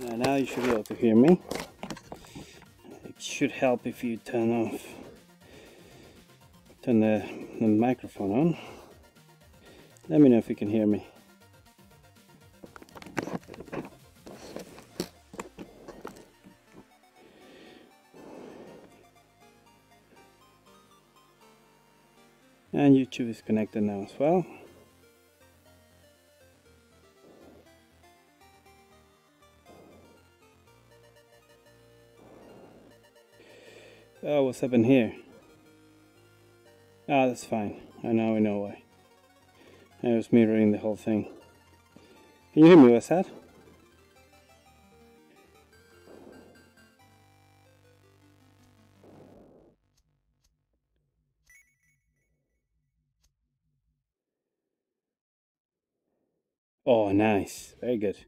Now you should be able to hear me. It should help if you turn the microphone on. Let me know if you can hear me. And YouTube is connected now as well. Oh, what's happened here? Ah, that's fine. I know why. I was mirroring the whole thing. Can you hear me, what's that? Oh, nice. Very good.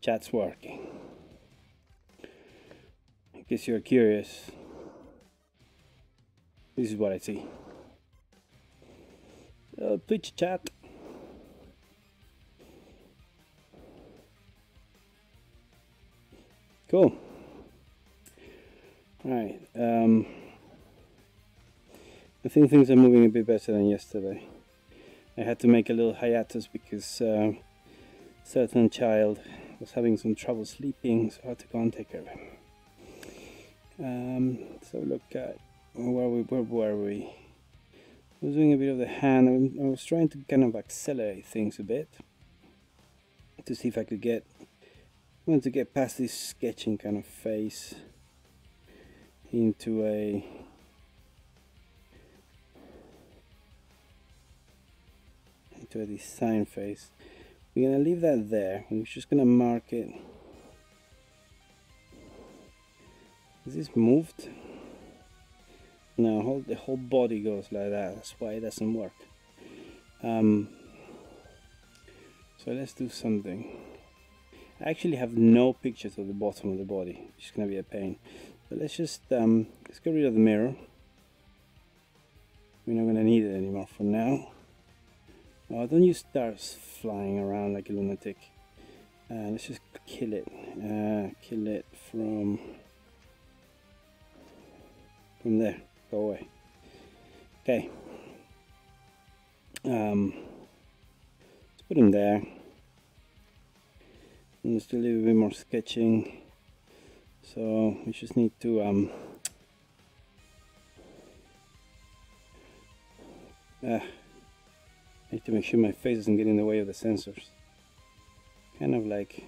Chat's working. In case you're curious, this is what I see. Twitch chat. Cool. Right. I think things are moving a bit better than yesterday. I had to make a little hiatus because certain child was having some trouble sleeping, so I had to go and take care of him. So look at where were we? I was doing a bit of the hand. I was trying to kind of accelerate things a bit to see if I could I wanted to get past this sketching kind of phase into a design phase. We're gonna leave that there. We're just gonna mark it. Is this moved? No, the whole body goes like that. That's why it doesn't work. So let's do something. I actually have no pictures of the bottom of the body. It's just gonna be a pain. But let's just let's get rid of the mirror. We're not gonna need it anymore for now. Oh, don't you start flying around like a lunatic. Let's just kill it. Kill it from there. Go away. Okay. Let's put him there. And let's do a little bit more sketching. So we just need to I need to make sure my face doesn't get in the way of the sensors. Kind of like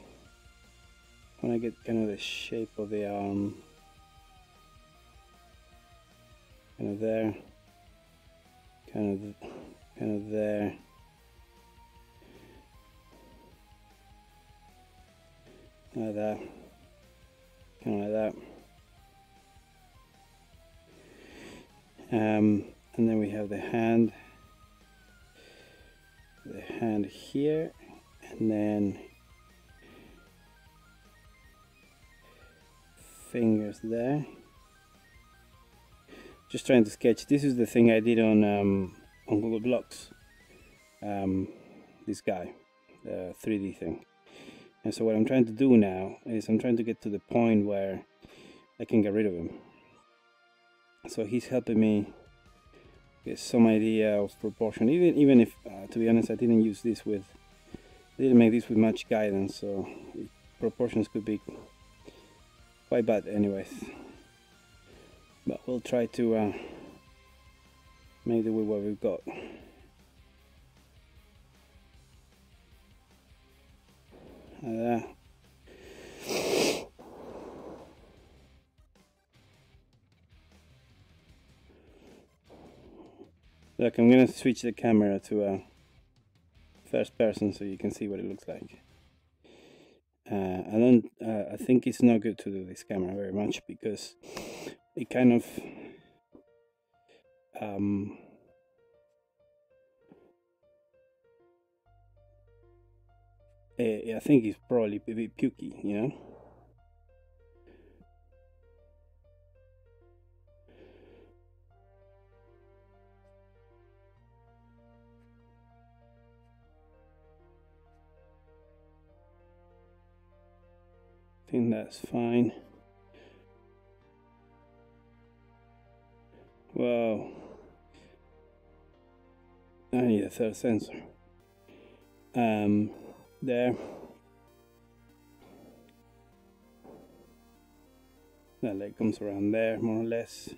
when I get kind of the shape of the arm. Kind of there. Kind of there. Like that. Kind of like that. And then we have the hand here, and then fingers there. Just trying to sketch. This is the thing I did on Google Blocks. This guy, the 3D thing. And so what I'm trying to do now is I'm trying to get to the point where I can get rid of him. So he's helping me get some idea of proportion. Even if, to be honest, I didn't make this with much guidance, so proportions could be quite bad anyways. But we'll try to make do with what we've got. Look, I'm gonna switch the camera to first person so you can see what it looks like. I think it's not good to do this camera very much because it kind of I think it's probably a bit pukey, you know. think that's fine. Wow, I need a third sensor. There. That leg comes around there, more or less.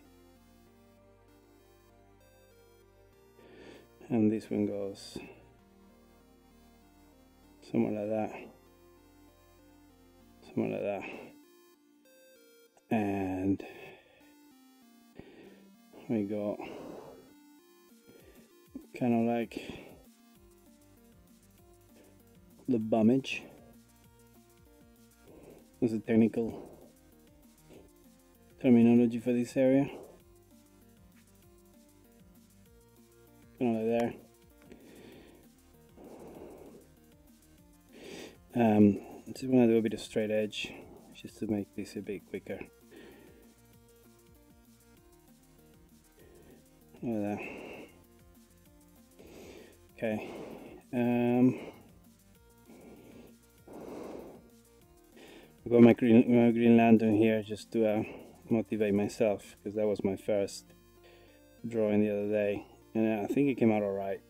And this one goes somewhere like that. Somewhere like that. And we got kind of like the bummage. That's a technical terminology for this area. Kind of like there. Just want to do a bit of straight edge just to make this a bit quicker. Like that. Okay. I've got my green lantern here just to motivate myself, because that was my first drawing the other day, and I think it came out alright.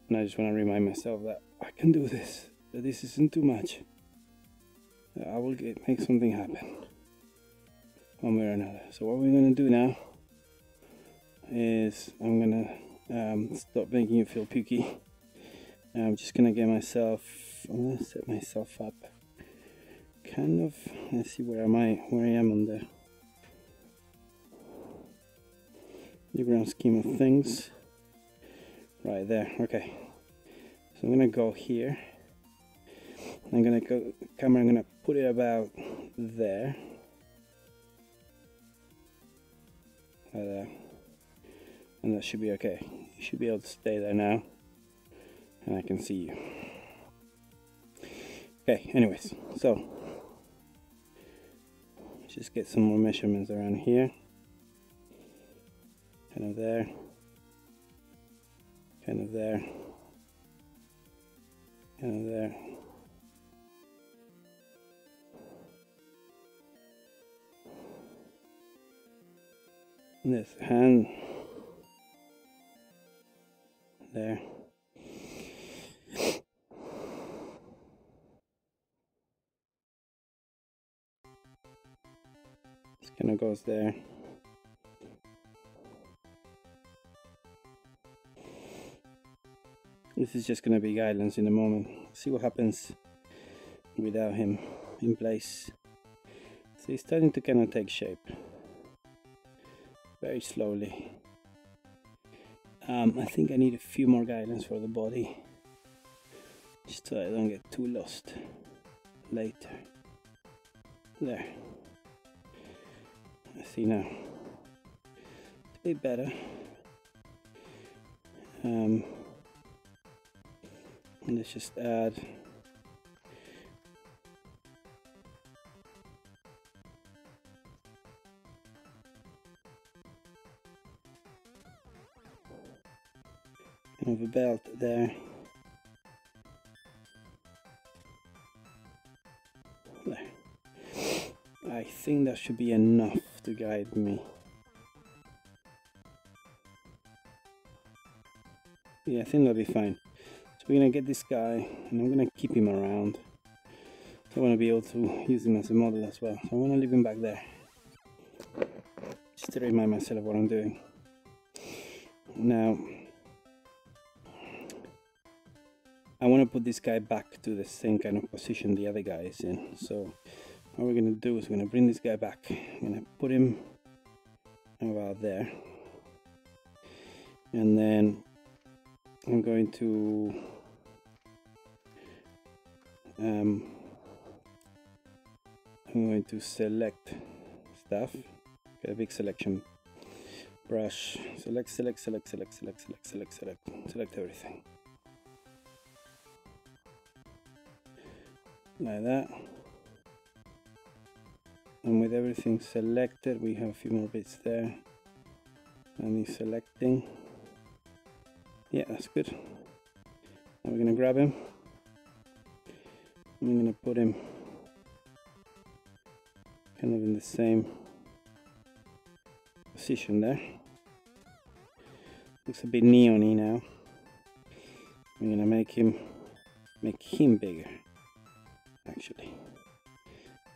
And I just want to remind myself that I can do this, that this isn't too much. I will make something happen one way or another. So what we're going to do now is I'm going to stop making you feel pukey. I'm just going to get myself, I'm going to set myself up kind of, let's see, where I am on the grand scheme of things. Right there. Okay, so I'm gonna go here. I'm gonna go camera, I'm gonna put it about there, like that, and that should be okay. You should be able to stay there now, and I can see you. Okay, anyways, so just get some more measurements around here, kind of there, kind of there, kind of there. And this hand there. Just kind of goes there. This is just going to be guidance in a moment. See what happens without him in place. So he's starting to kind of take shape. Very slowly. I think I need a few more guidance for the body, just so I don't get too lost later. There. I see now. It's a bit better. Let's just add kind of a belt there. There. I think that should be enough to guide me. Yeah, I think that'll be fine. So we're gonna get this guy, and I'm gonna keep him around. So I want to be able to use him as a model as well. So I want to leave him back there, just to remind myself of what I'm doing. Now, I want to put this guy back to the same kind of position the other guy is in. So what we're going to do is we're going to bring this guy back. I'm going to put him about there. And then I'm going to select stuff. Get a big selection brush. Select everything. Like that. And with everything selected, we have a few more bits there. And he's selecting. Yeah, that's good. Now we're gonna grab him. I'm gonna put him kind of in the same position there. Looks a bit neon-y now. I'm gonna make him bigger, actually,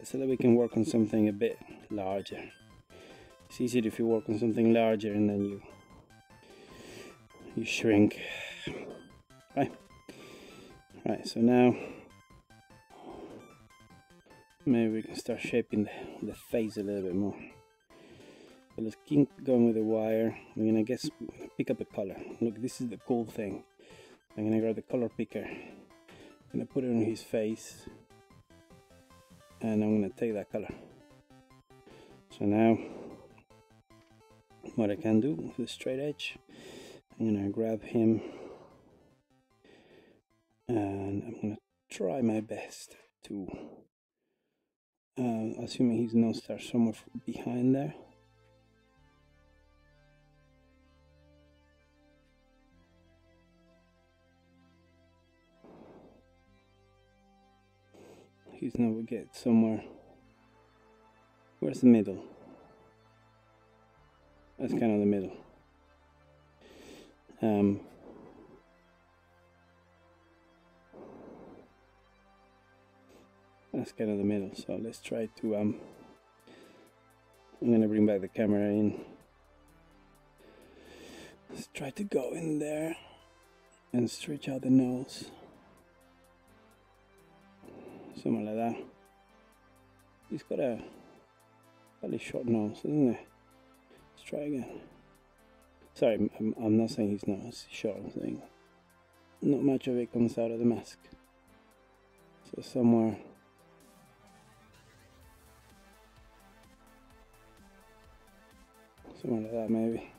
so that we can work on something a bit larger. It's easier if you work on something larger and then you shrink. Right, so now maybe we can start shaping the face a little bit more. So let's keep going with the wire. I'm gonna pick up a color. Look, this is the cool thing. I'm gonna grab the color picker. I'm gonna put it on his face, and I'm gonna take that color. So now, what I can do with the straight edge, I'm gonna grab him, and I'm gonna try my best to, assuming his nose starts somewhere behind there. His nose will get somewhere. Where's the middle? That's kind of the middle. That's kind of the middle. So let's try to. I'm gonna bring back the camera in. Let's try to go in there and stretch out the nose. Something like that. He's got a fairly short nose, isn't it? Let's try again. Sorry, I'm not saying his nose is short. I'm saying not much of it comes out of the mask. So somewhere. Something like that, maybe.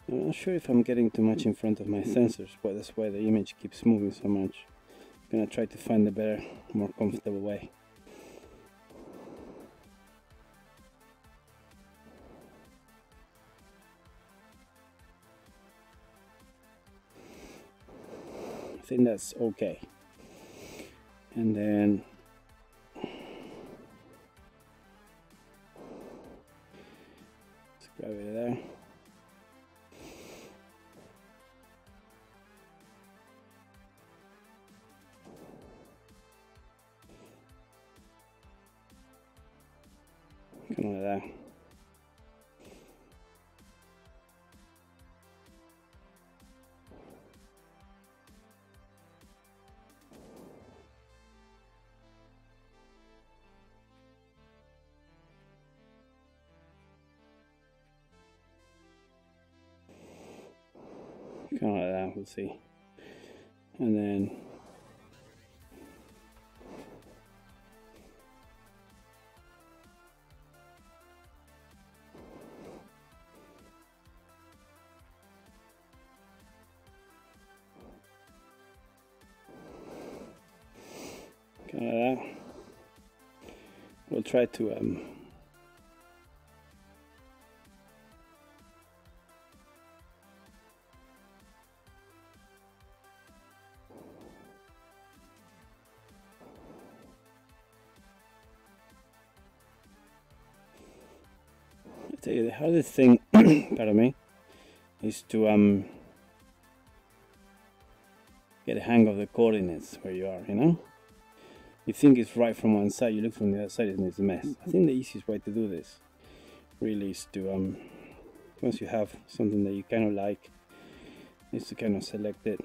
I'm not sure if I'm getting too much in front of my sensors, but that's why the image keeps moving so much. I'm gonna try to find a better, more comfortable way. I think that's okay. And then let's grab it there. Kind of like that. Kind of like that, we'll see. And then kind of like that. We'll try to I tell you, the hardest thing, pardon me, is to get a hang of the coordinates where you are, you know? You think it's right from one side, you look from the other side and it's a mess. I think the easiest way to do this really is to, once you have something that you kind of like, is to kind of select it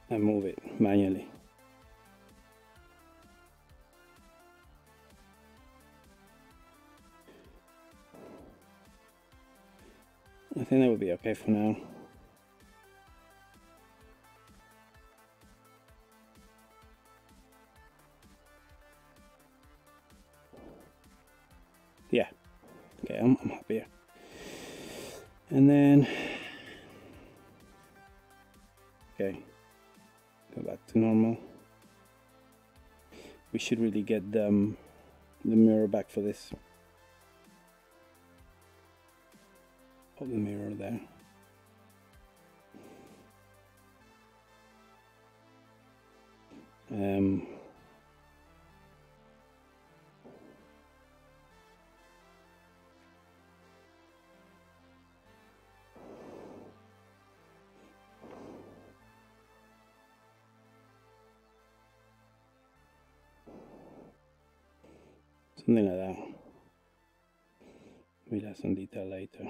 and move it manually. I think that would be okay for now. Yeah, okay, I'm happier. And then, okay, go back to normal. We should really get the mirror back for this. Hold the mirror there. Um, Something like that. We'll have some detail later.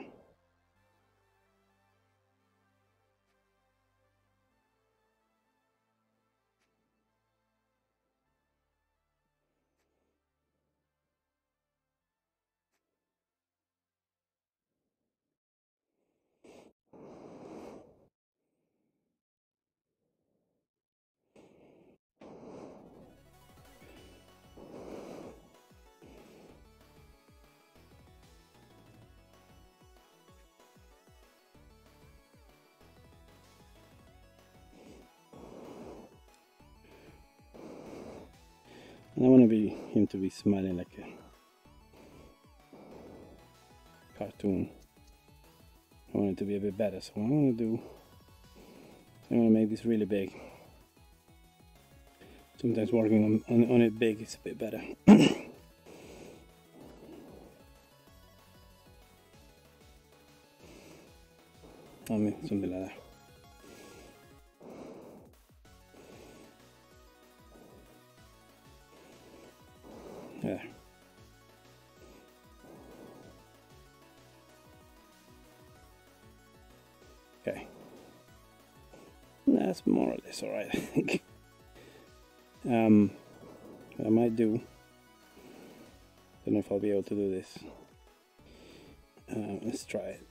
And I want him to be smiling like a cartoon. I want it to be a bit better, so what I'm going to do, I'm going to make this really big. Sometimes working on it big is a bit better. I mean, something like that. Yeah. Okay. That's more or less alright, I think. What I might do, don't know if I'll be able to do this. Let's try it.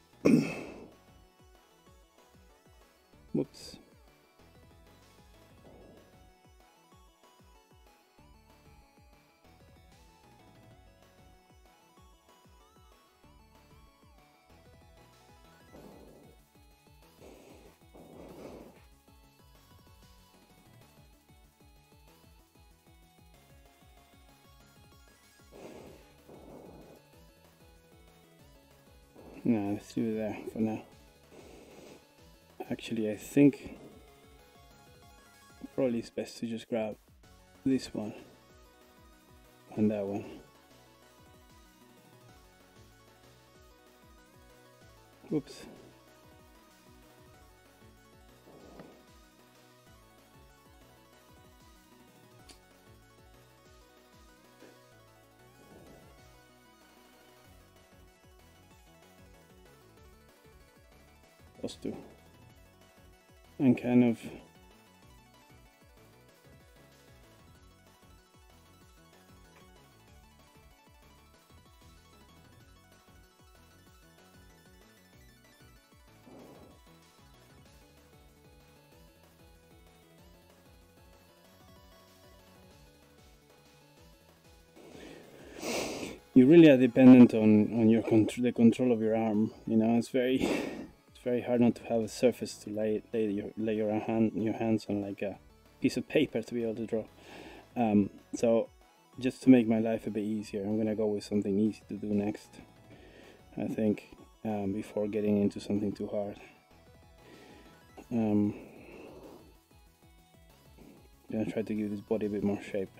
Whoops. No, let's leave it there for now. Actually, I think probably it's best to just grab this one and that one. Oops. Those two. And kind of you really are dependent on your the control of your arm. You know, it's very hard not to have a surface to lay your hands on, like a piece of paper, to be able to draw. So just to make my life a bit easier, I'm gonna go with something easy to do next, I think, before getting into something too hard. I'm gonna try to give this body a bit more shape.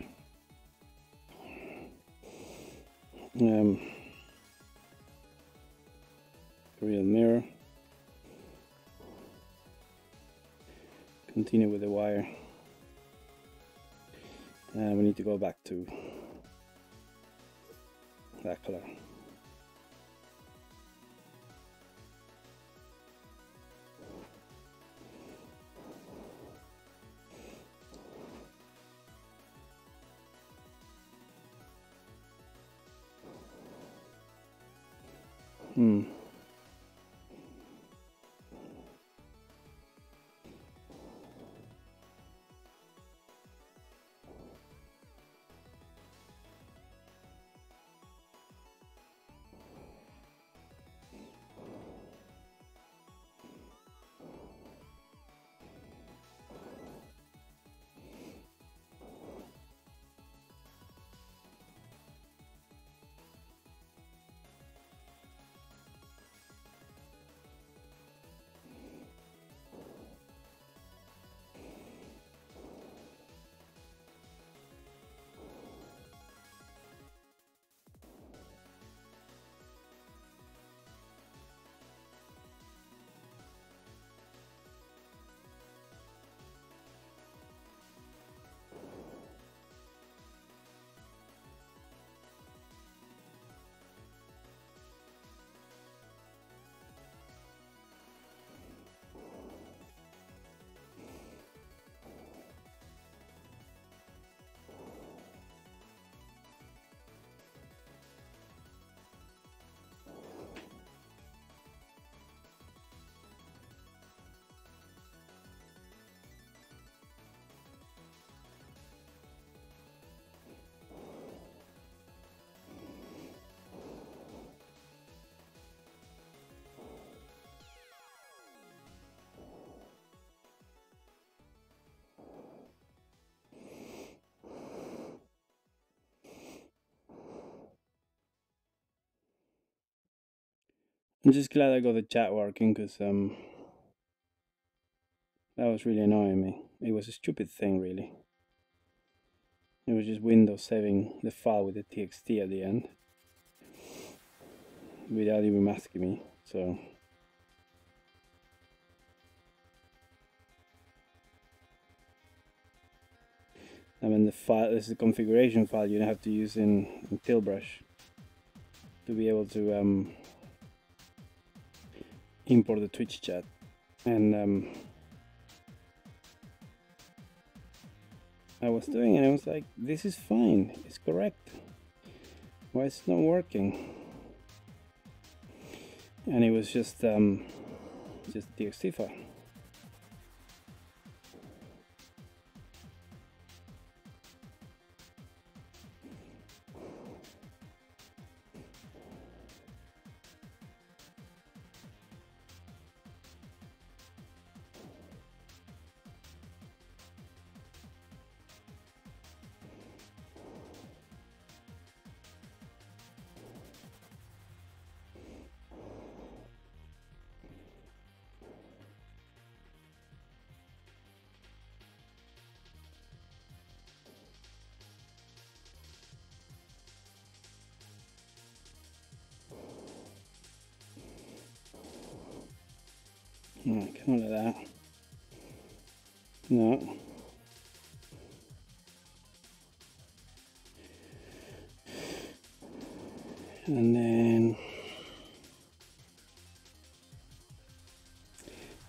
Real mirror. Continue with the wire. We need to go back to that color. I'm just glad I got the chat working, because that was really annoying me. It was a stupid thing, really. It was just Windows saving the file with the txt at the end without even asking me. So I mean, the file, this is the configuration file you have to use in Tilbrush to be able to import the Twitch chat. And I was doing it, and I was like, this is fine, it's correct. Why is it not working? And it was just TXT file. No, come on, like that. No. And then,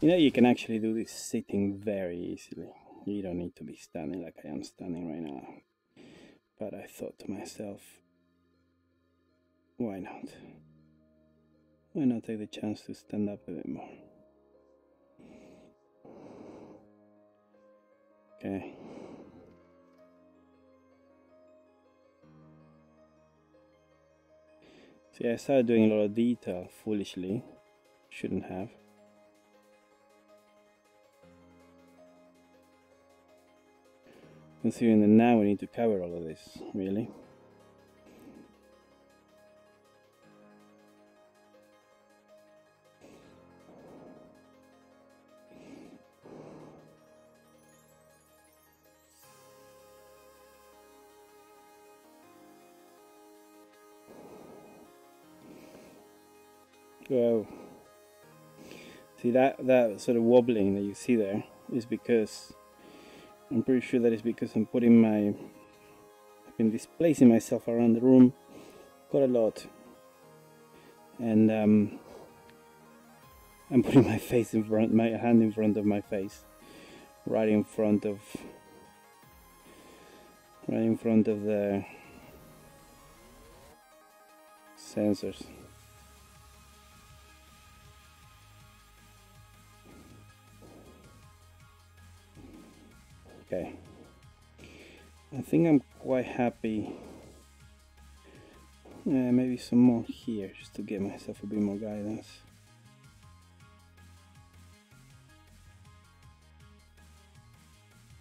you know, you can actually do this sitting very easily. You don't need to be standing like I am standing right now. But I thought to myself, why not? Why not take the chance to stand up a bit more? Okay. See, I started doing a lot of detail foolishly. Shouldn't have. Considering that now we need to cover all of this, really. Whoa. See, that sort of wobbling that you see there is because, I'm pretty sure that is because I'm putting I've been displacing myself around the room quite a lot. And I'm putting my face in front, my hand in front of my face, right in front of the sensors. Okay, I think I'm quite happy. Maybe some more here, just to give myself a bit more guidance.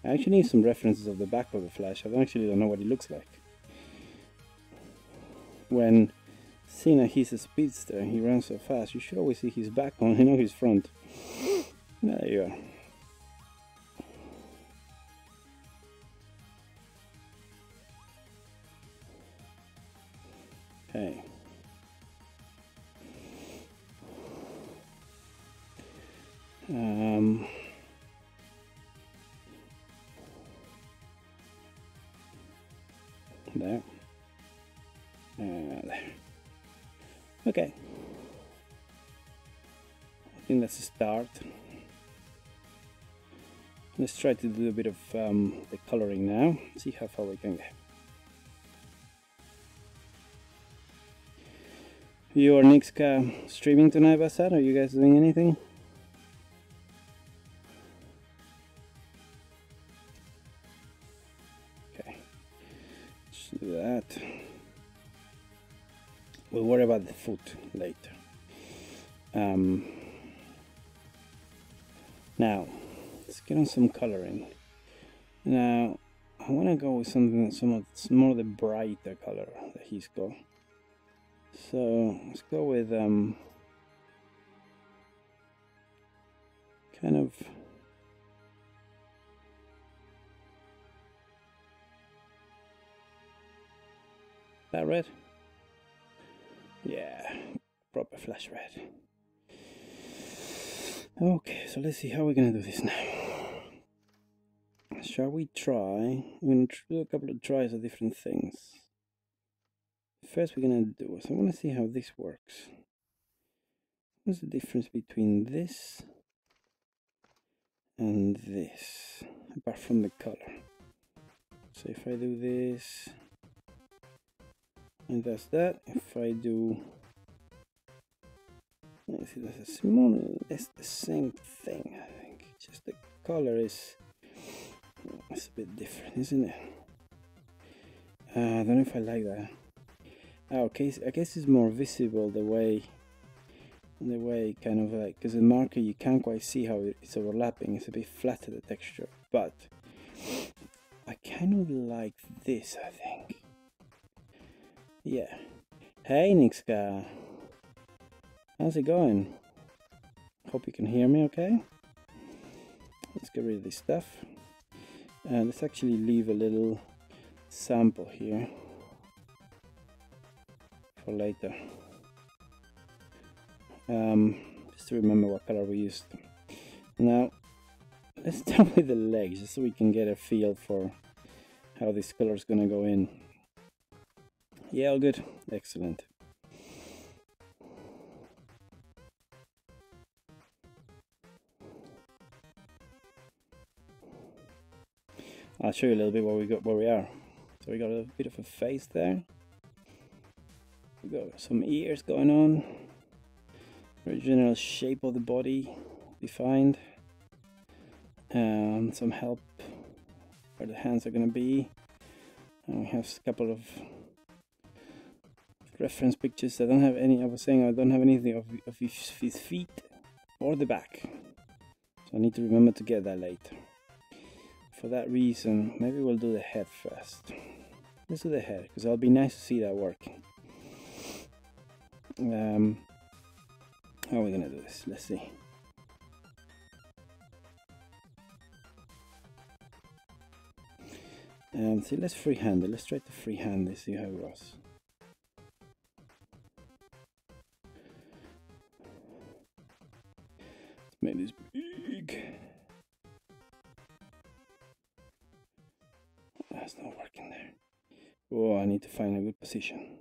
I actually need some references of the back of the Flash. I actually don't know what it looks like. When Cena, he's a speedster, he runs so fast, you should always see his back on, you know, his front. There you are. Okay. There. There. Okay. I think that's a start. Let's try to do a bit of the coloring now. See how far we can get. You or Nixka streaming tonight, Basar? Are you guys doing anything? Okay, let's do that. We'll worry about the foot later. Now, let's get on some coloring. Now, I want to go with something that's more the brighter color that he's got. So let's go with kind of that red. Yeah, proper flash red. Okay, so let's see how we're gonna do this now. Shall we try? We're gonna do a couple of tries of different things. First, we're gonna do is I want to see how this works. What's the difference between this and this, apart from the color? So if I do this, and that's that. If I do, let's see, that's a small. It's the same thing. I think just the color is. It's a bit different, isn't it? I don't know if I like that. Okay, I guess it's more visible the way kind of like, because the marker you can't quite see how it's overlapping. It's a bit flatter, the texture, but I kind of like this, I think. Yeah. Hey Nixka, how's it going? Hope you can hear me okay. Let's get rid of this stuff. Let's actually leave a little sample here for later. Just to remember what color we used. Now, let's start with the legs, just so we can get a feel for how this color is gonna go in. Yeah, all good. Excellent. I'll show you a little bit where we are. So we got a bit of a face there. We got some ears going on. Very general shape of the body defined. Some help where the hands are going to be. And we have a couple of reference pictures. I don't have any. I was saying I don't have anything of his feet or the back. So I need to remember to get that later. For that reason, maybe we'll do the head first. Let's do the head, because it'll be nice to see that working. How are we gonna do this? Let's see. See, let's freehand it. Let's try to freehand this, see how it goes. Let's make this big. That's not working there. Oh, I need to find a good position.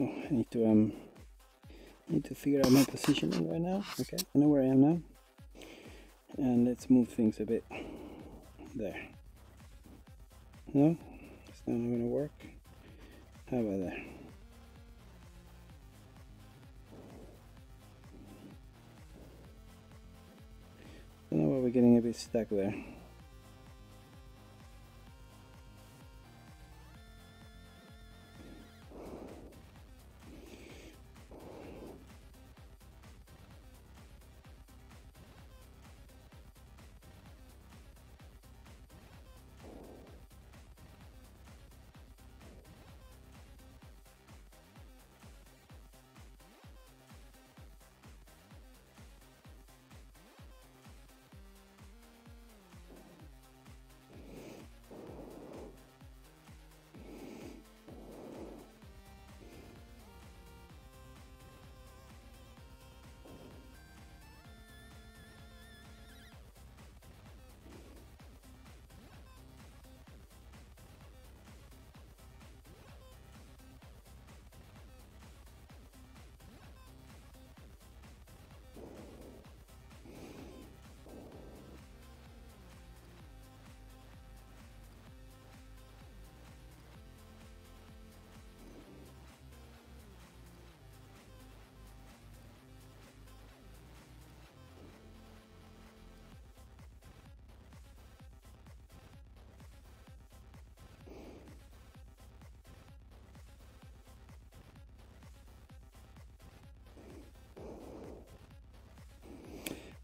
Oh, I need to figure out my positioning right now. Okay, I know where I am now. And let's move things a bit. There. No? It's not gonna work. How about there? I don't know why we're getting a bit stuck there.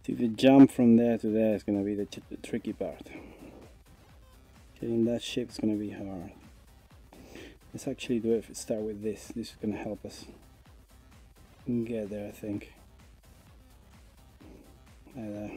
See, the jump from there to there is going to be the tricky part. Getting that shape is going to be hard. Let's actually do it. Start with this. This is going to help us get there, I think. Like that.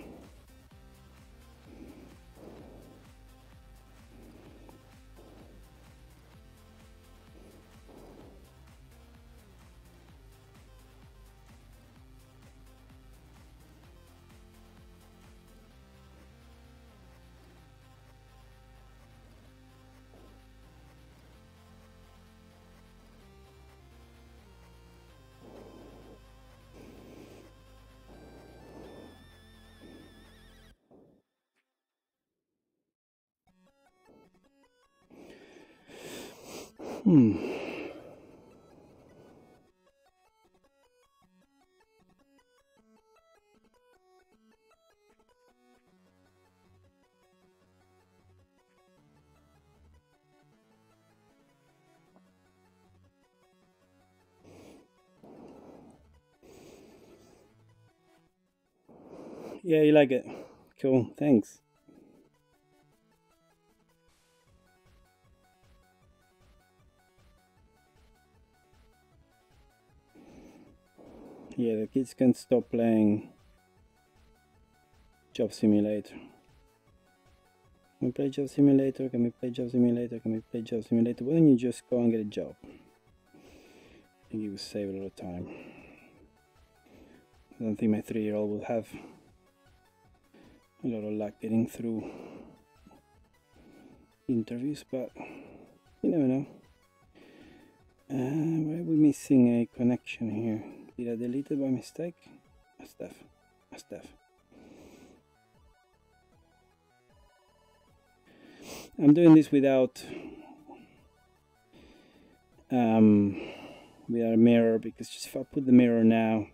Yeah, you like it? Cool, thanks. Yeah, the kids can't stop playing Job Simulator. Can we play Job Simulator? Can we play Job Simulator? Can we play Job Simulator? Why don't you just go and get a job? I think it would save a lot of time. I don't think my 3-year-old will have a lot of luck getting through interviews, but you never know. Why are we missing a connection here? Did I delete it by mistake? Must have. I'm doing this without a mirror, because just if I put the mirror now,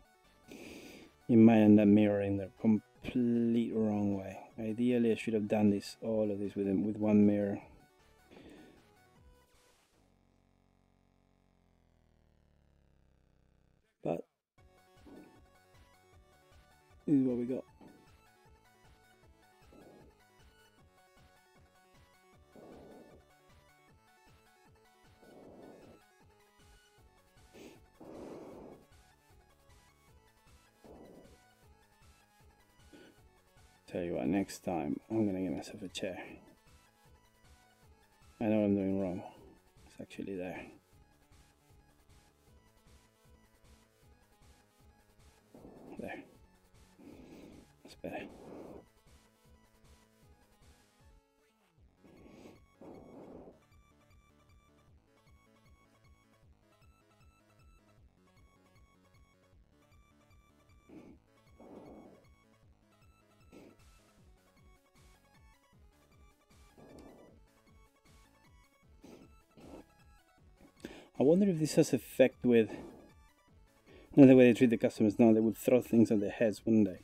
it might end up mirroring the complete wrong way. Ideally, I should have done this, all of this with one mirror. But this is what we got. Tell you what, next time I'm gonna get myself a chair. I know what I'm doing wrong. It's actually there. There. That's better. I wonder if this has effect with the way they treat the customers now. They would throw things at their heads, wouldn't they?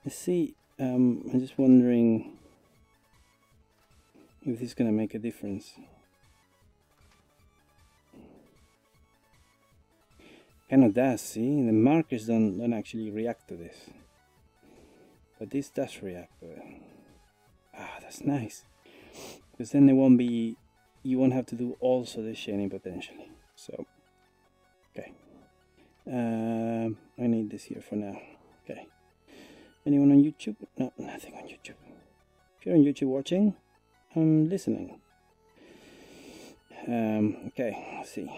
Let's see. I'm just wondering if this is going to make a difference. Kind of does, see? The markers don't actually react to this. But this does react to it. Ah, that's nice. Because then there won't be... You won't have to do also the shading potentially. So, okay. I need this here for now. Okay. Anyone on YouTube? No, nothing on YouTube. If you're on YouTube watching, I'm listening. Okay, let's see.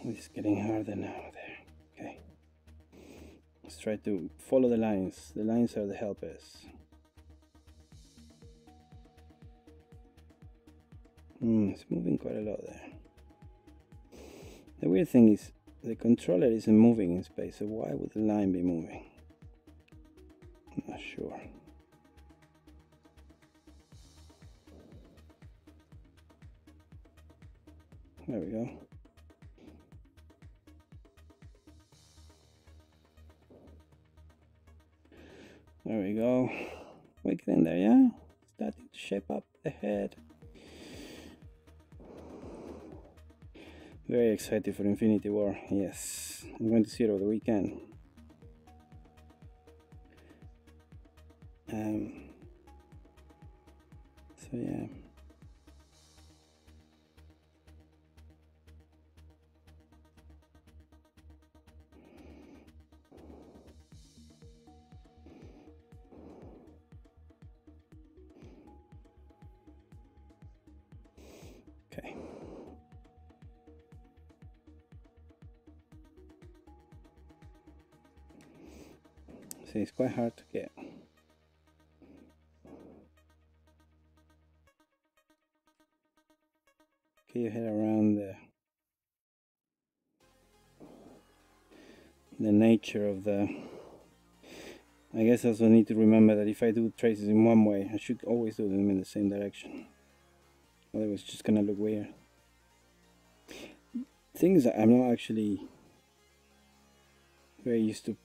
It's getting harder now there. Okay. Let's try to follow the lines. The lines are the helpers. It's moving quite a lot there. The weird thing is the controller isn't moving in space, so why would the line be moving? I'm not sure. There we go. There we go. We're getting there, yeah? Starting to shape up the head. Very excited for Infinity War. Yes, I'm going to see it over the weekend. So yeah. Okay. See, it's quite hard to get. Get your head around the nature of the. I guess I also need to remember that if I do traces in one way, I should always do them in the same direction. Otherwise, it's just gonna look weird. Things that I'm not actually very used to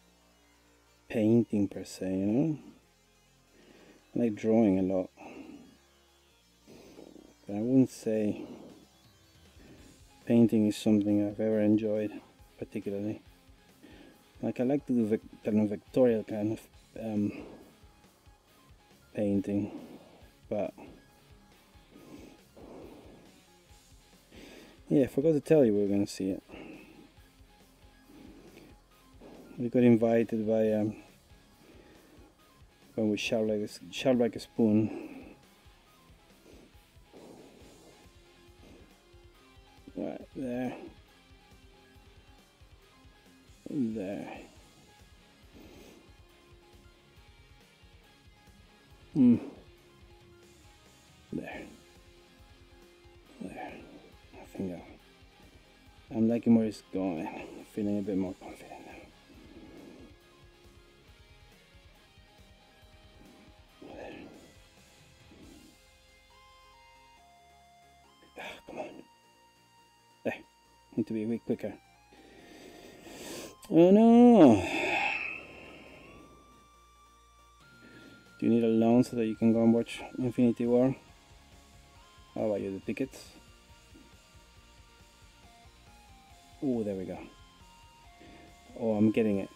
painting per se, you know? I like drawing a lot. But I wouldn't say painting is something I've ever enjoyed particularly. Like I like to do kind of vectorial kind of painting, but yeah, I forgot to tell you we were gonna see it. We got invited by when we shout like a spoon. Right there. There. There. There. I think I'm liking where it's going. Feeling a bit more confident now. There. Come on. There. Need to be a bit quicker. Oh no! Do you need a loan so that you can go and watch Infinity War? How about you, the tickets? Oh, there we go. Oh, I'm getting it.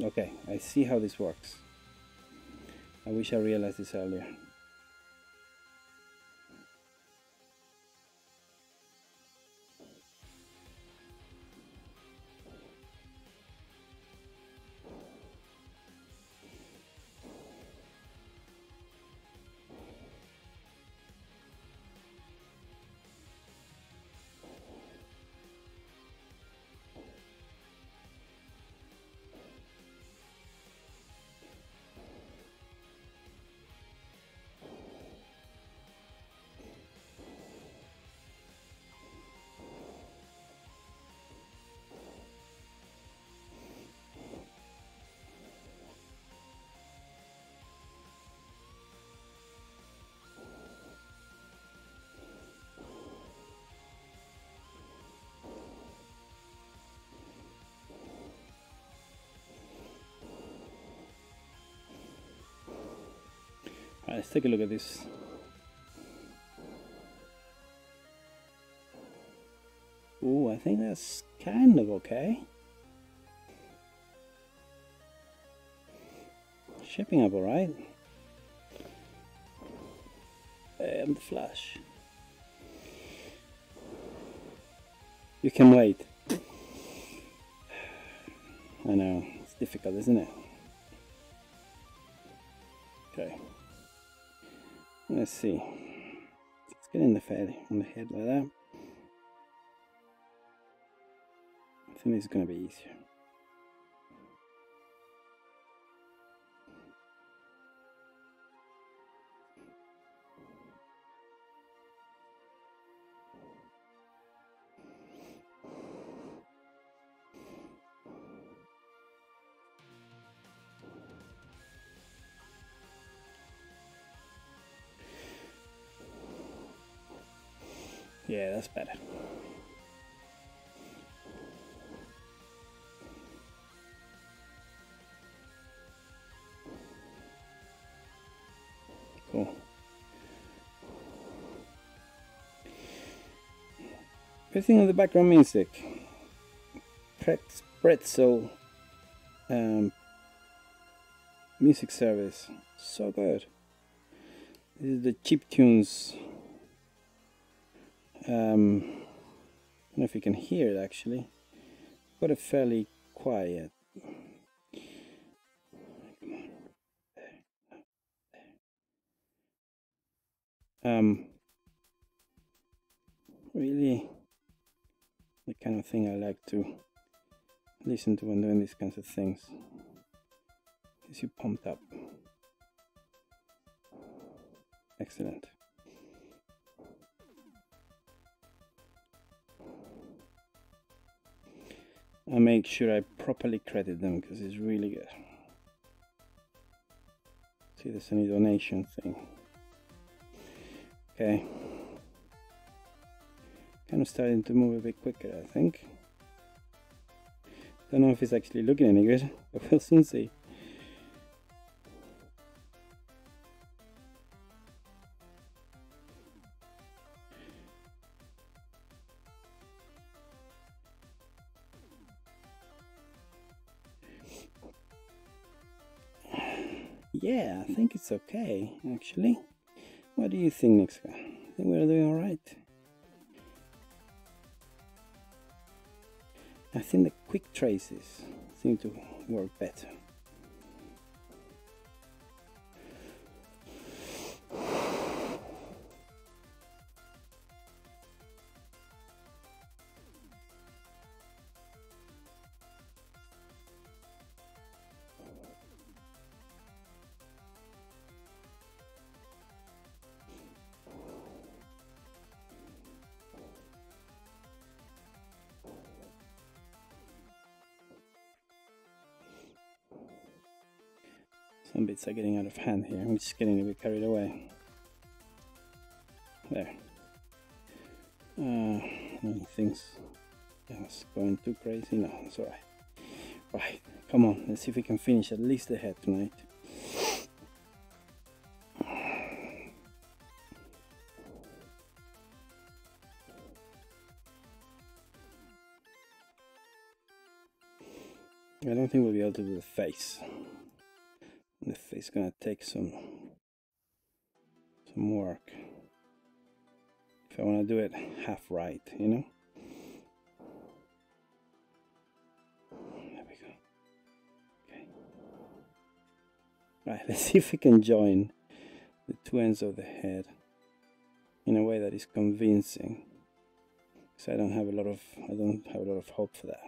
Okay, I see how this works. I wish I realized this earlier. Alright, let's take a look at this. Ooh, I think that's kind of okay. Shaping up alright. The flash. You can wait. I know, it's difficult, isn't it? Okay. Let's see. Let's get in the head, on the head like that. I think this is going to be easier. Yeah, that's better. Everything on the background music. Pretzel music service. So good. This is the chiptunes. I don't know if you can hear it actually. Got it fairly quiet. Really the kind of thing I like to listen to when doing these kinds of things. Gets you pumped up. Excellent. I make sure I properly credit them because it's really good. See, there's any donation thing. Okay. Kind of starting to move a bit quicker, I think. Don't know if it's actually looking any good, but we'll soon see. Yeah, I think it's okay, actually. What do you think, Nixka? I think we're doing alright. I think the quick traces seem to work better. Some bits are getting out of hand here. I'm just getting a bit carried away. There. Things it's going too crazy. No, it's alright. Right, come on. Let's see if we can finish at least the head tonight. I don't think we'll be able to do the face. The face is gonna take some work. If I want to do it half right, you know. There we go. Okay. Right. Let's see if we can join the two ends of the head in a way that is convincing. So I don't have a lot of hope for that.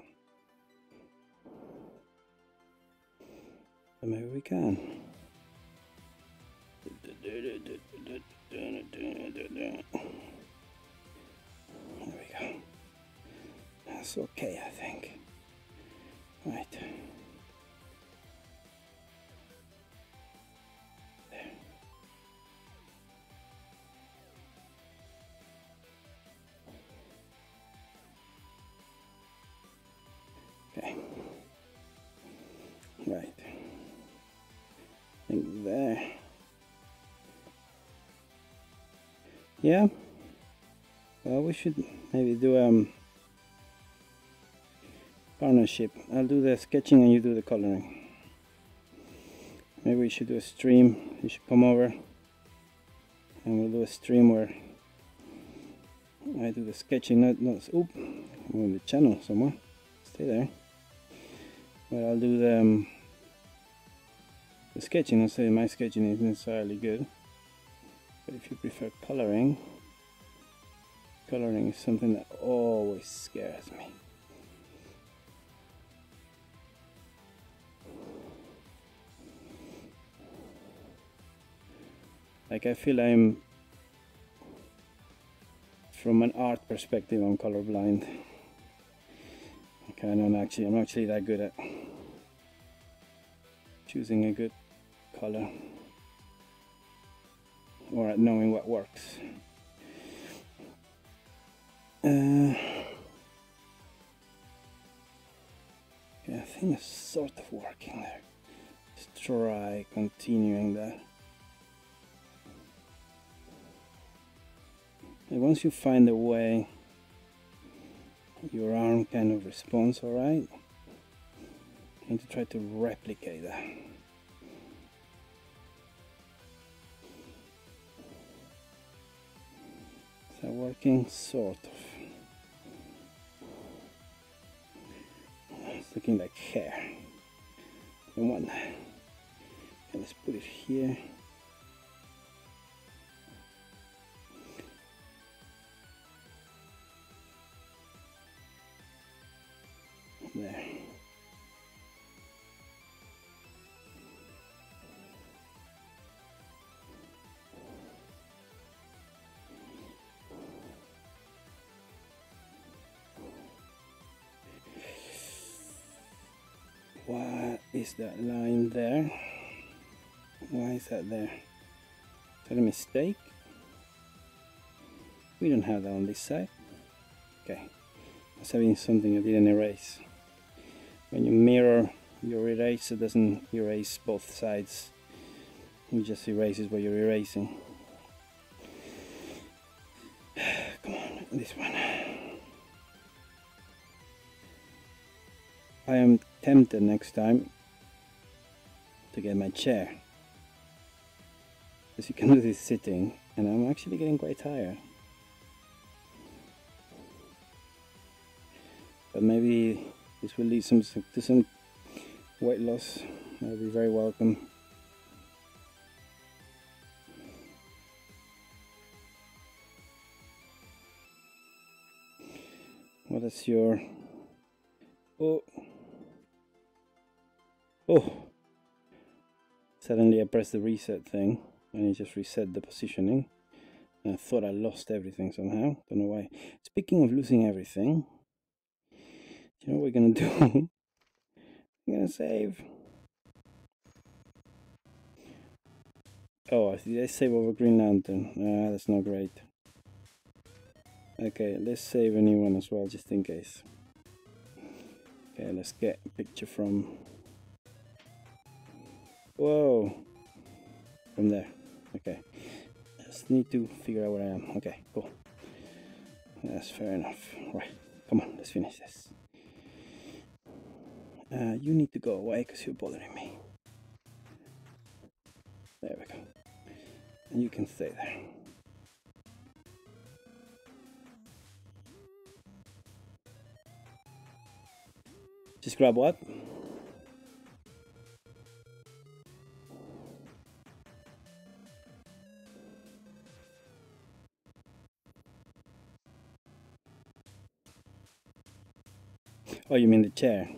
But maybe we can. There we go. That's okay, I think. Right. There. Okay. Right. I think there. Yeah. Well, we should maybe do partnership. I'll do the sketching and you do the coloring. Maybe we should do a stream. You should come over and we'll do a stream where I do the sketching. Not oop, I'm on the channel somewhere. Stay there. But I'll do the sketching. I'll say my sketching isn't necessarily good. But if you prefer coloring is something that always scares me. Like I feel I'm, from an art perspective, I'm colorblind. Okay, I'm actually that good at choosing a good color or at knowing what works. Yeah, I think it's sort of working there. Let's try continuing that. And once you find a way your arm kind of responds all right. I need to try to replicate that. Is that working? Sort of. It's looking like hair. I want that. Okay, let's put it here. There. What is that line there? Why is that there? Is that a mistake? We don't have that on this side. Okay, must have been something I didn't erase. When you mirror your eraser, it doesn't erase both sides. It just erases what you're erasing. Come on, this one. I am tempted next time to get my chair, because you can do this sitting, and I'm actually getting quite tired. But maybe this will lead to some weight loss. That will be very welcome. What is your... Oh! Suddenly I pressed the reset thing and it just reset the positioning. And I thought I lost everything somehow. Don't know why. Speaking of losing everything, do you know what we're gonna do? I'm gonna save. Oh, did I save over Green Lantern? That's not great. Okay, let's save a new one as well, just in case. Okay, let's get a picture from... Whoa! From there. Okay. Just need to figure out where I am. Okay, cool. That's fair enough. Right, come on, let's finish this. You need to go away because you're bothering me. There we go. And you can stay there. Just grab what? Oh, you mean the chair?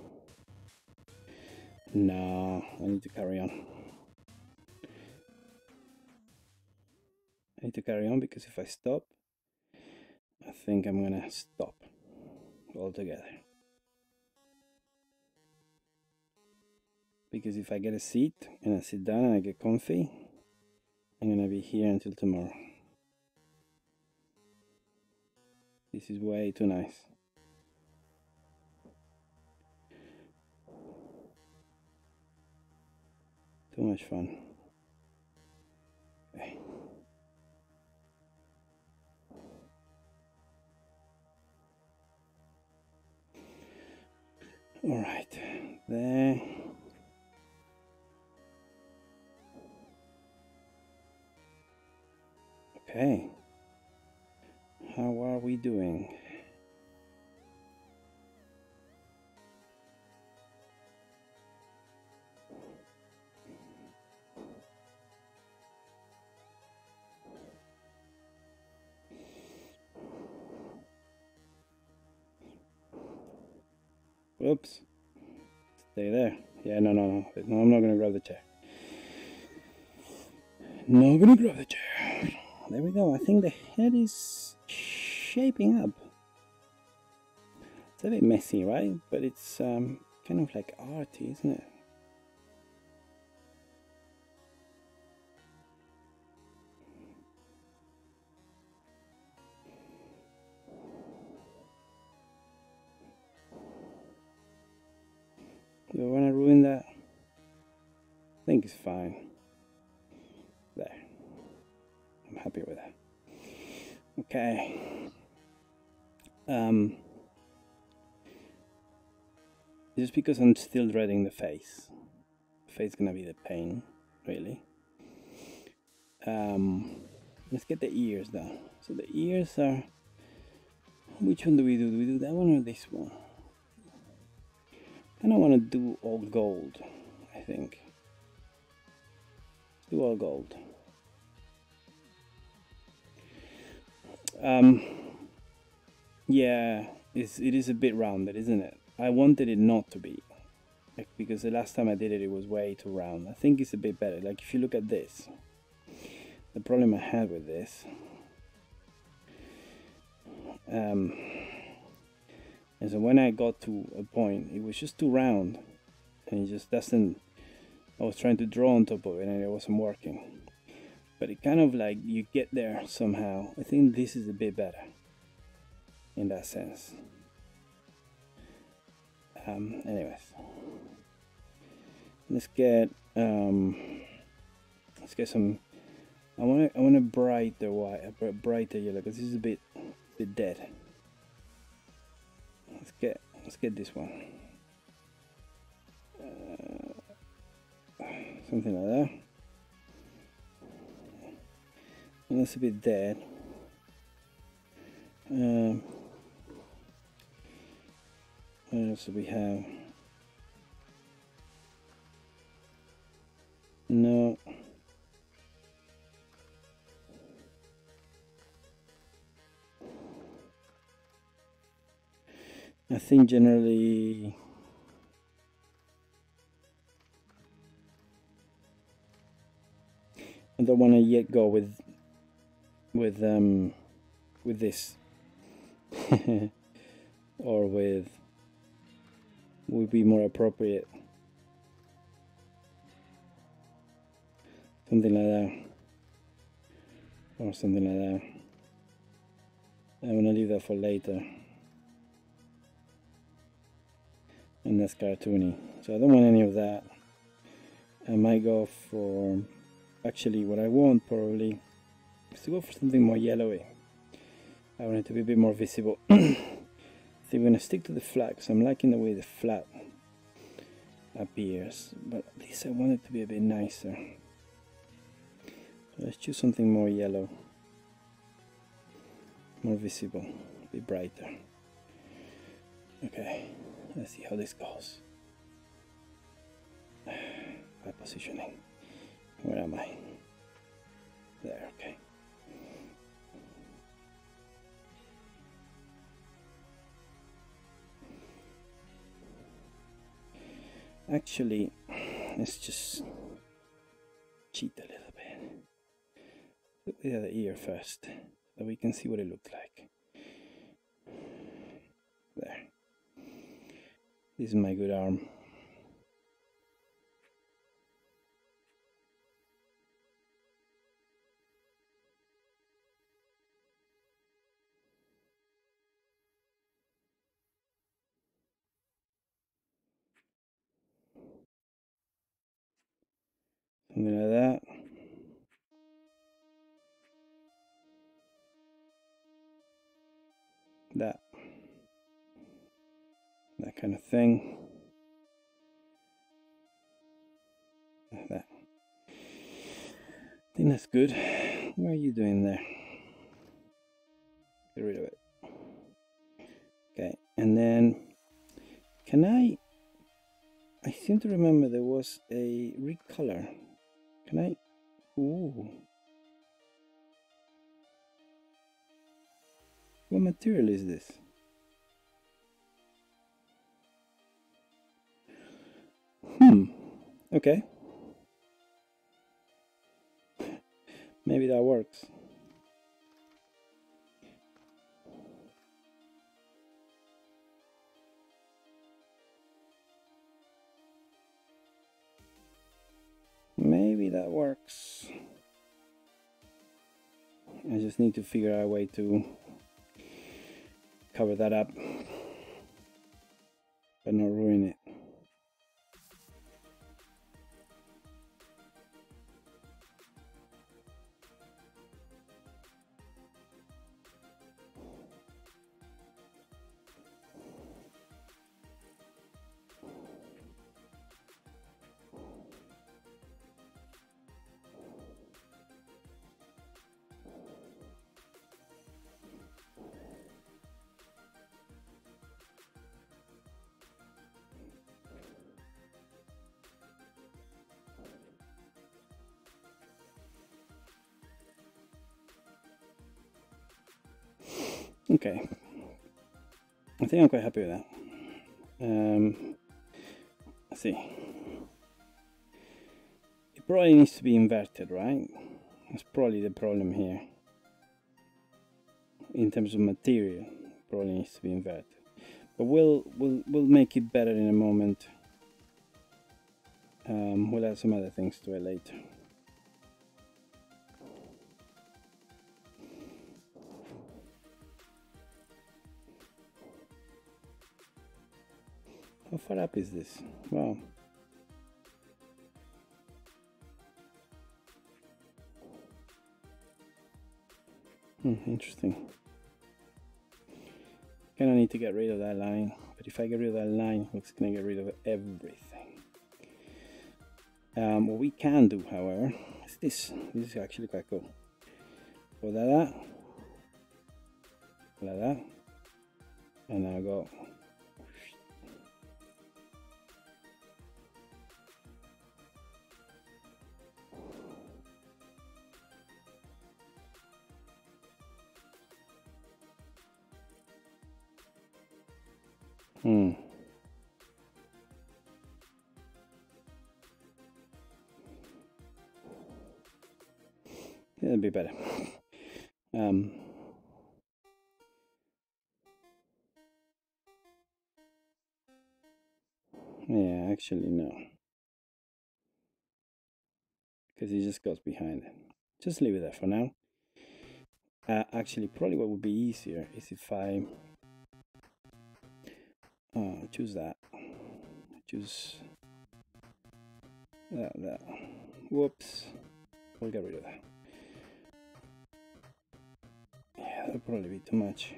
No, I need to carry on. I need to carry on because if I stop, I think I'm gonna stop altogether. Because if I get a seat and I sit down and I get comfy, I'm gonna be here until tomorrow. This is way too nice. Too much fun. Okay. All right, there. Okay. How are we doing? Whoops. Stay there. Yeah, no, I'm not gonna grab the chair. Not gonna grab the chair. There we go. I think the head is shaping up. It's a bit messy, right? But it's kind of like arty, isn't it? Do I want to ruin that? I think it's fine. There. I'm happy with that. Okay. just because I'm still dreading the face. The face is gonna be the pain, really. Let's get the ears done. So the ears are, which one do we do? Do we do that one or this one? I don't want to do all gold, I think. Let's do all gold. Yeah, it is a bit rounded, isn't it? I wanted it not to be, like, because the last time I did it, it was way too round. I think it's a bit better. Like, if you look at this, the problem I had with this, and so when I got to a point, it was just too round, and it just doesn't. I was trying to draw on top of it, and it wasn't working. But it kind of like you get there somehow. I think this is a bit better in that sense. Anyways, let's get some. I want a brighter white, a brighter yellow, because this is a bit dead. Let's get this one. Something like that. And that's a bit dead. What else do we have? No. I think generally I don't want to yet go with this or would be more appropriate, something like that, or something like that. I'm gonna leave that for later, and that's cartoony, so I don't want any of that. I might go for, actually what I want probably is to go for something more yellowy. I want it to be a bit more visible. I think we're gonna stick to the flat because I'm liking the way the flat appears, but at least I want it to be a bit nicer. So let's choose something more yellow, more visible, a bit brighter. Okay, let's see how this goes. My positioning. Where am I? There, okay. Actually, let's just cheat a little bit. Look at the other ear first, so we can see what it looks like. There. This is my good arm. Something like that. That kind of thing. Like that. I think that's good. What are you doing there? Get rid of it. Okay, and then can I seem to remember there was a recolor. Can I? Ooh. What material is this? Okay. Maybe that works. Maybe that works. I just need to figure out a way to cover that up, but not ruin it. Okay, I think I'm quite happy with that. Let's see. It probably needs to be inverted, right? That's probably the problem here. In terms of material, it probably needs to be inverted. But we'll make it better in a moment. We'll add some other things to it later. How far up is this? Wow. Interesting. Kinda need to get rid of that line, but if I get rid of that line, it's gonna get rid of everything. What we can do, however, is this. This is actually quite cool. Go like that, like that, and now go. It'll be better. Yeah, actually no, because it just goes behind it. Just leave it there for now. Actually, probably what would be easier is if I choose that. Choose that. Whoops. We'll get rid of that. Yeah, that'll probably be too much.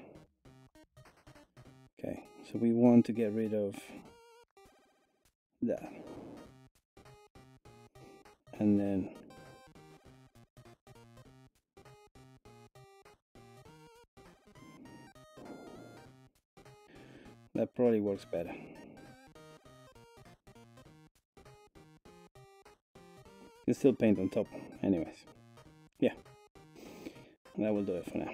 Okay, so we want to get rid of that. And then that probably works better. You still paint on top anyways. Yeah, that will do it for now.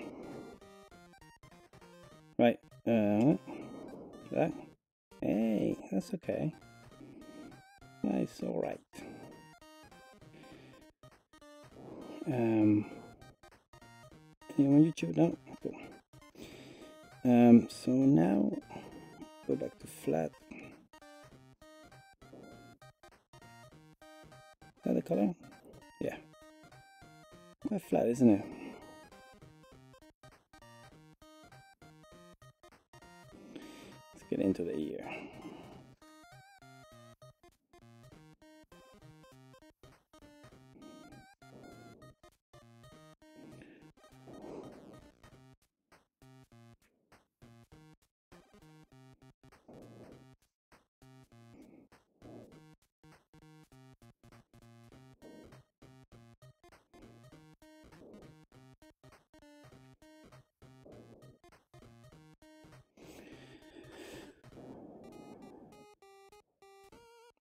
Right, that. Hey, that's okay. That's all right. Anyone on YouTube? No? Cool. So now go back to flat. Is that the color? Yeah. Quite flat, isn't it? Let's get into the ear.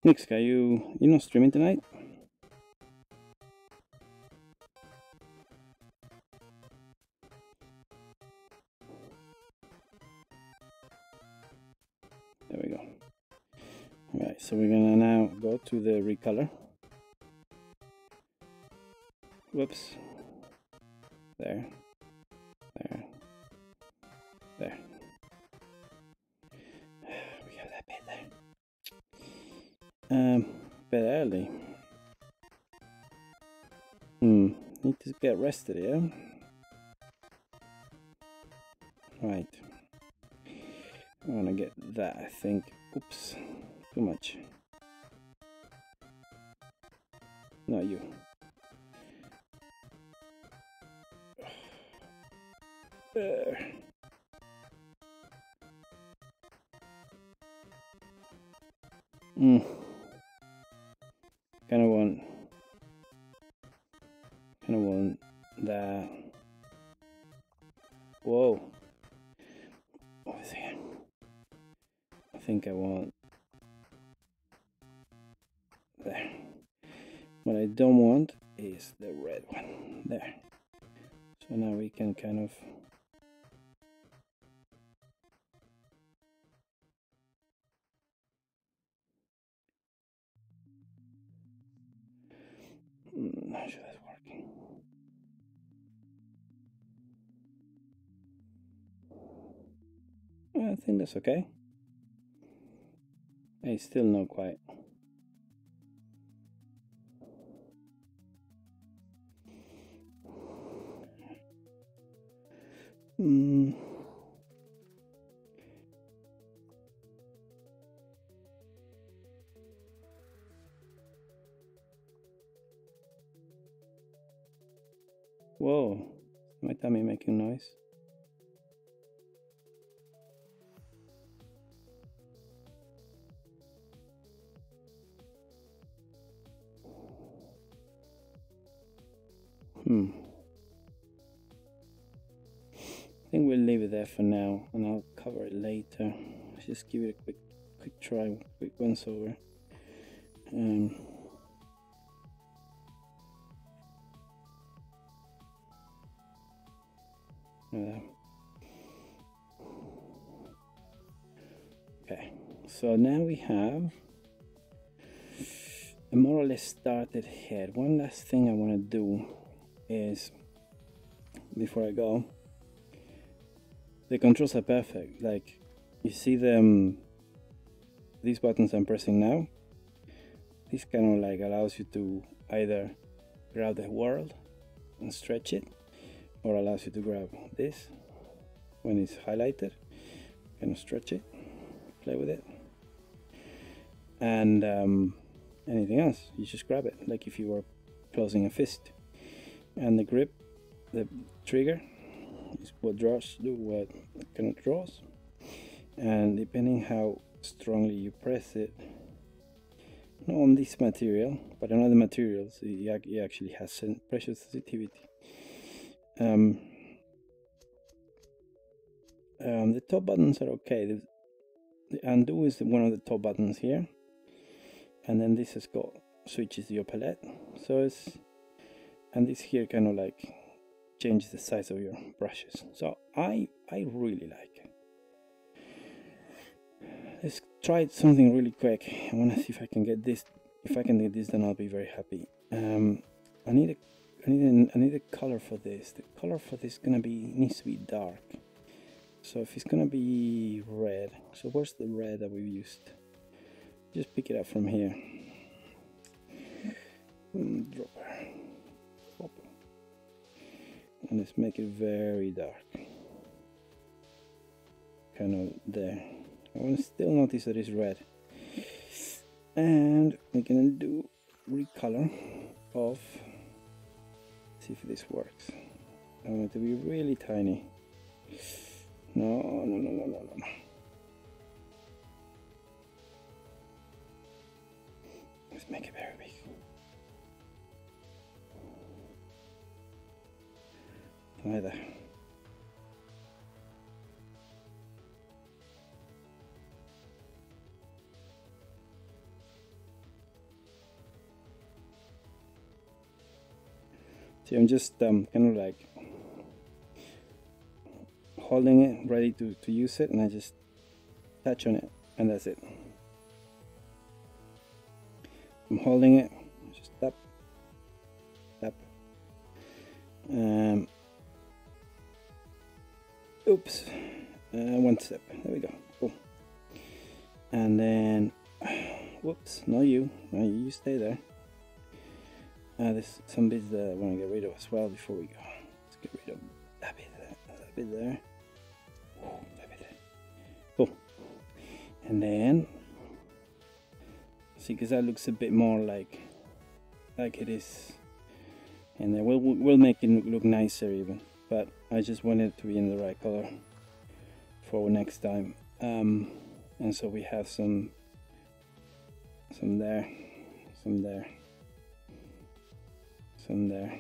Nick, are you not streaming tonight? There we go. Alright, so we're gonna now go to the recolor. Whoops. There. There. There. We got that bit there. Bit early. Need to get rested, yeah? Right. I wanna get that, I think. Oops. Too much. Not you. There. Kind of want that. Whoa. What was it? I think I want there. What I don't want is the red one. There. So now we can kind of I think that's okay. It's still not quite. Whoa, my tummy making noise. I think we'll leave it there for now, and I'll cover it later. Let's just give it a quick try, quick once over. Okay, so now we have a more or less started head. One last thing I want to do is, before I go, the controls are perfect. Like, you see them, these buttons I'm pressing now, this kind of like allows you to either grab the world and stretch it, or allows you to grab this when it's highlighted, kind of stretch it, play with it, and anything else, you just grab it like if you were closing a fist. And the grip, the trigger, is what draws, what kind of draws, and depending how strongly you press it, not on this material but on other materials, it actually has pressure sensitivity. The top buttons are okay. The undo is one of the top buttons here, and then this has got switches your palette, so it's, and this here kind of like changes the size of your brushes. So I really like it. Let's try something really quick. I want to see if I can get this. If I can get this, then I'll be very happy. I need a color for this. The color for this needs to be dark. So if it's gonna be red, so where's the red that we've used? Just pick it up from here. Dropper. And let's make it very dark. Kind of there. I want to still notice that it's red. And we're gonna do recolor of, see if this works. I want it to be really tiny. No. Let's make it very big. Like that. See, I'm just kind of like holding it, ready to use it, and I just touch on it, and that's it. I'm holding it, just tap. Oops, one step, there we go, cool. And then, whoops, no you stay there. There's some bits that I want to get rid of as well before we go. Let's get rid of that bit there, that bit there. Cool. And then, see, because that looks a bit more like it is. And then we'll make it look nicer even. But I just wanted it to be in the right color for next time. And so we have some there, some there, some there.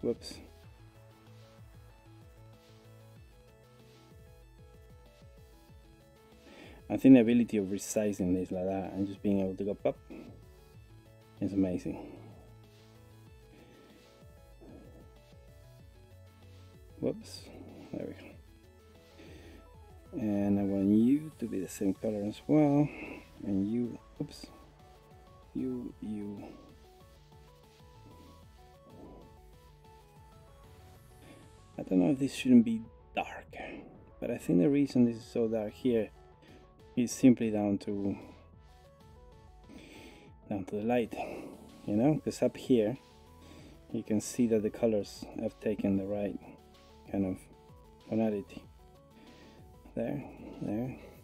Whoops. I think the ability of resizing this like that and just being able to go up is amazing. Whoops, there we go. And I want you to be the same color as well. And you, oops, you. I don't know if this shouldn't be dark, but I think the reason this is so dark here is simply down to the light, you know, because up here you can see that the colors have taken the right kind of tonality. There,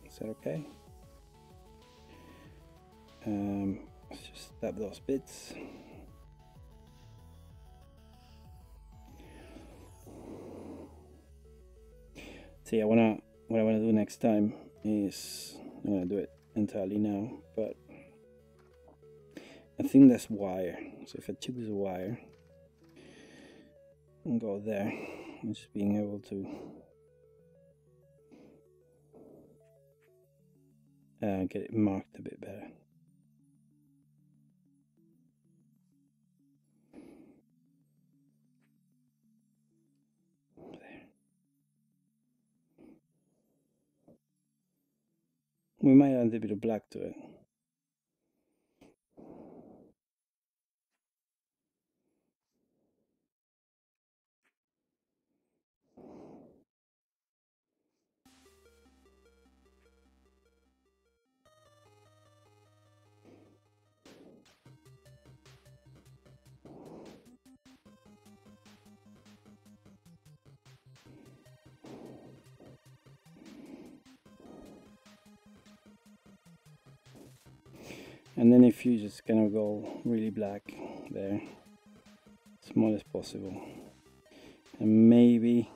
is that okay? Let's just tap those bits. See, what I wanna do next time is, I'm gonna do it entirely now, but I think that's wire. So if I choose a wire and go there, I'm just being able to get it marked a bit better. There. We might add a bit of black to it. And then if you just kind of go really black there, small as possible, and maybe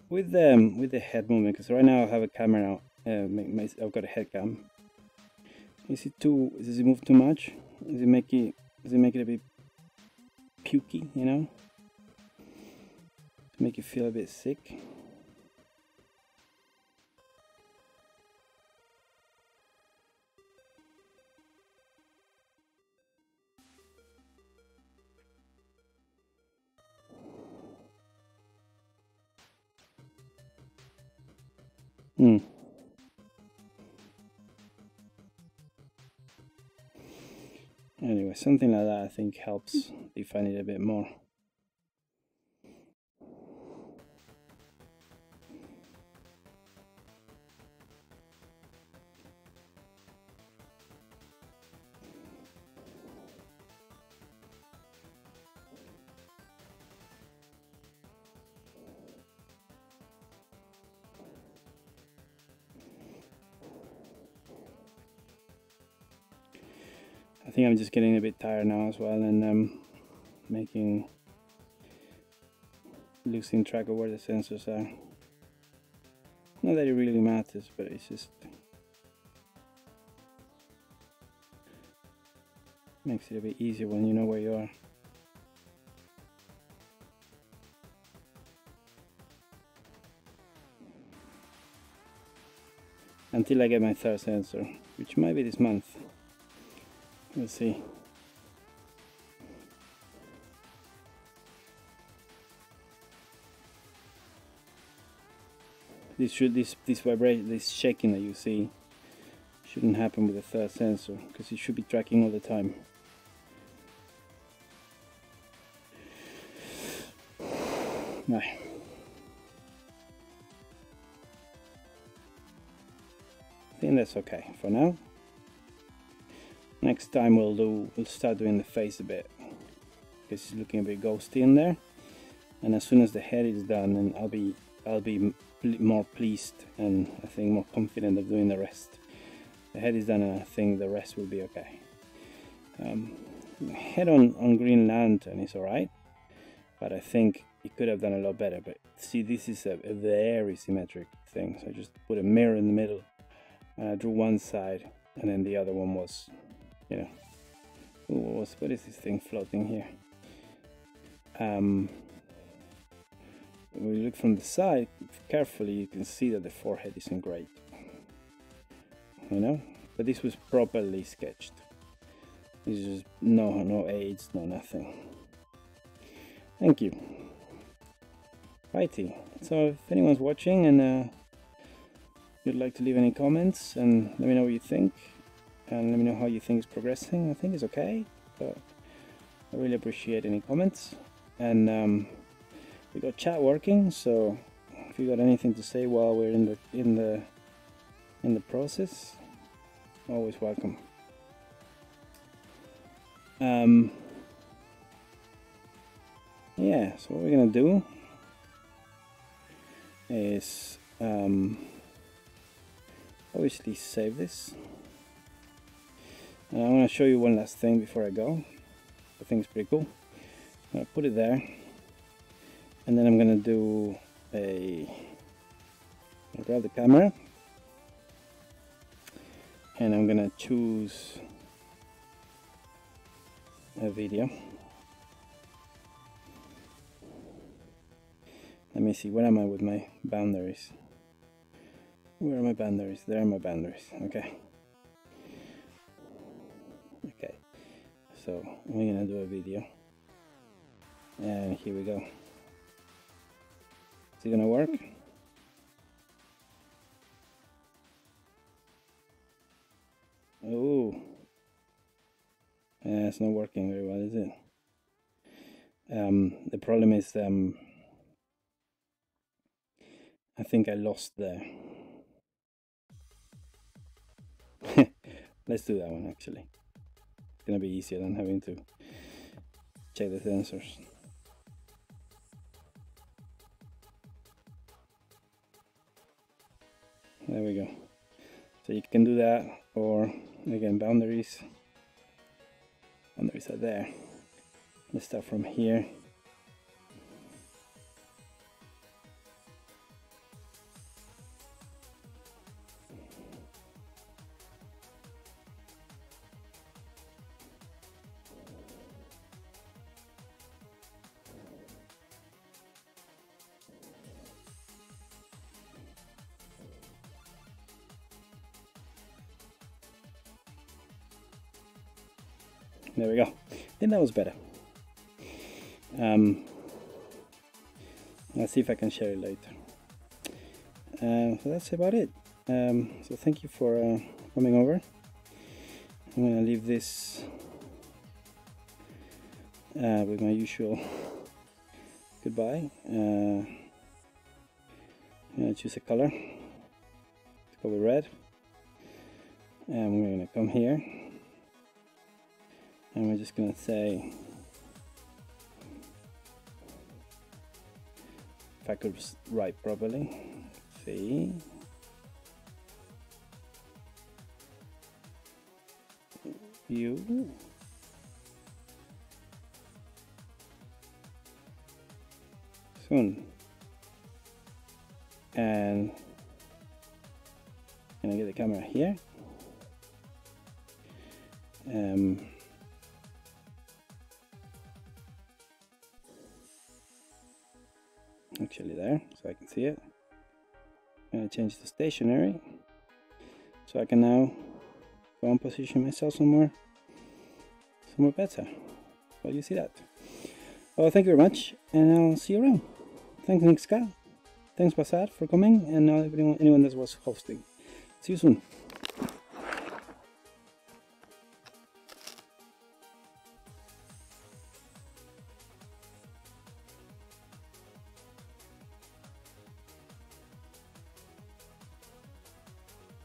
with the head movement, because right now I have a camera out. I've got a head cam. Is it too? Does it move too much? Does it make it a bit pukey? You know, to make you feel a bit sick. Anyway, something like that I think helps define it a bit more. I think I'm just getting a bit tired now as well, and losing track of where the sensors are. Not that it really matters, but it's just makes it a bit easier when you know where you are. Until I get my third sensor, which might be this month. We'll see. This vibration, this shaking that you see, shouldn't happen with the third sensor, because it should be tracking all the time. Right. I think that's okay for now. Next time we'll start doing the face a bit, because it's looking a bit ghosty in there. And as soon as the head is done, then I'll be more pleased, and I think more confident of doing the rest. The head is done, and I think the rest will be okay. Head on Green Lantern is alright, but I think it could have done a lot better. But see, this is a very symmetric thing, so I just put a mirror in the middle, and I drew one side, and then the other one was, you know, what is this thing floating here? When you look from the side carefully, you can see that the forehead isn't great, you know, but this was properly sketched. This is no aids, no nothing. Thank you. Righty. So if anyone's watching and you'd like to leave any comments and let me know what you think, and let me know how you think it's progressing. I think it's okay, but I really appreciate any comments. And we got chat working, so if you got anything to say while we're in the process, always welcome. Yeah, so what we're gonna do is obviously save this, and I want to show you one last thing before I go. I think it's pretty cool. I'm gonna put it there, and then I'm gonna do I'll grab the camera and I'm gonna choose a video. Let me see, where am I with my boundaries? Where are my boundaries? There are my boundaries. Okay. Okay. So we're gonna do a video. And here we go. Is it gonna work? Oh. It's not working very well, is it? The problem is I think I lost there. Let's do that one actually. It's gonna be easier than having to check the sensors. There we go. So you can do that, or again, boundaries are there. Let's start from here. There we go. I think that was better. Let's see if I can share it later. So that's about it. So thank you for coming over. I'm gonna leave this with my usual goodbye. I'm gonna choose a color. Let's go with red. And we're gonna come here. And we're just gonna say, if I could write properly, see, you, soon, and I'm gonna get the camera here. Actually there, so I can see it. I'm going to change to stationary, so I can now go and position myself somewhere better. Well, you see that. Well, thank you very much, and I'll see you around. Thanks, Nick Scott. Thanks, Basad, for coming, and anyone that was hosting. See you soon.